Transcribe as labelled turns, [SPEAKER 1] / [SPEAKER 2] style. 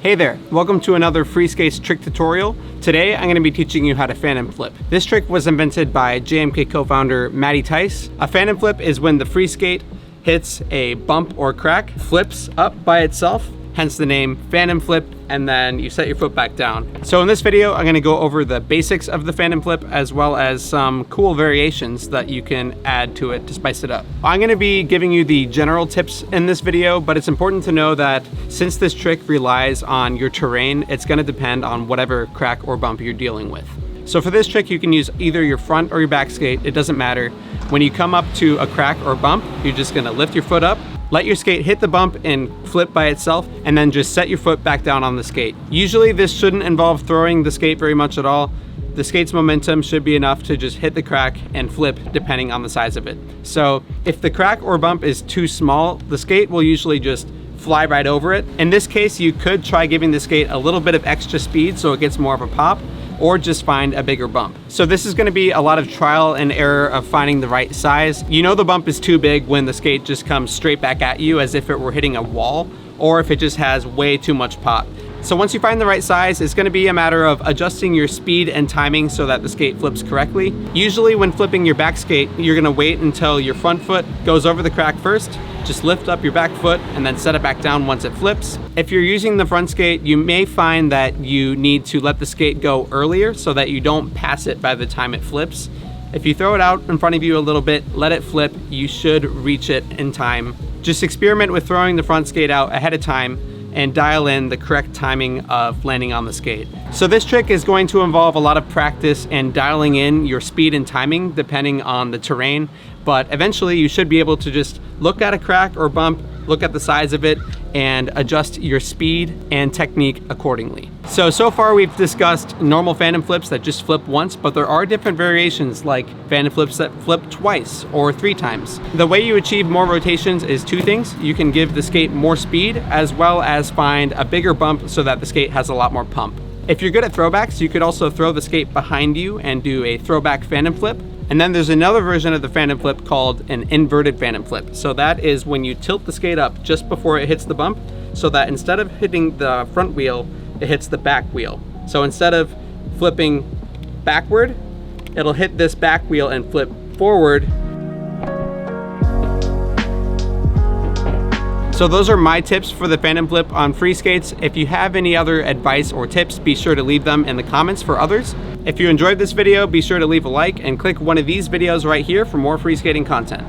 [SPEAKER 1] Hey there, welcome to another Freeskates trick tutorial. Today I'm going to be teaching you how to phantom flip. This trick was invented by JMK co-founder Mattie Tyce. A phantom flip is when the free skate hits a bump or crack, flips up by itself, hence the name phantom flip, and then you set your foot back down. So in this video, I'm gonna go over the basics of the phantom flip as well as some cool variations that you can add to it to spice it up. I'm gonna be giving you the general tips in this video, but it's important to know that since this trick relies on your terrain, it's gonna depend on whatever crack or bump you're dealing with. So for this trick, you can use either your front or your back skate, it doesn't matter. When you come up to a crack or bump, you're just gonna lift your foot up, let your skate hit the bump and flip by itself, and then just set your foot back down on the skate. Usually this shouldn't involve throwing the skate very much at all. The skate's momentum should be enough to just hit the crack and flip depending on the size of it. So if the crack or bump is too small, the skate will usually just fly right over it. In this case, you could try giving the skate a little bit of extra speed so it gets more of a pop, or just find a bigger bump. So this is gonna be a lot of trial and error of finding the right size. You know the bump is too big when the skate just comes straight back at you as if it were hitting a wall, or if it just has way too much pop. So once you find the right size, it's gonna be a matter of adjusting your speed and timing so that the skate flips correctly. Usually when flipping your back skate, you're gonna wait until your front foot goes over the crack first, just lift up your back foot and then set it back down once it flips. If you're using the front skate, you may find that you need to let the skate go earlier so that you don't pass it by the time it flips. If you throw it out in front of you a little bit, let it flip, you should reach it in time. Just experiment with throwing the front skate out ahead of time and dial in the correct timing of landing on the skate. So this trick is going to involve a lot of practice and dialing in your speed and timing depending on the terrain, but eventually you should be able to just look at a crack or bump, look at the size of it, and adjust your speed and technique accordingly. So far we've discussed normal phantom flips that just flip once, but there are different variations like phantom flips that flip twice or 3 times. The way you achieve more rotations is 2 things. You can give the skate more speed as well as find a bigger bump so that the skate has a lot more pump. If you're good at throwbacks, you could also throw the skate behind you and do a throwback phantom flip. And then there's another version of the phantom flip called an inverted phantom flip. So that is when you tilt the skate up just before it hits the bump so that instead of hitting the front wheel, it hits the back wheel. So instead of flipping backward, it'll hit this back wheel and flip forward. So those are my tips for the phantom flip on Freeskates. If you have any other advice or tips, be sure to leave them in the comments for others. If you enjoyed this video, be sure to leave a like and click one of these videos right here for more free skating content.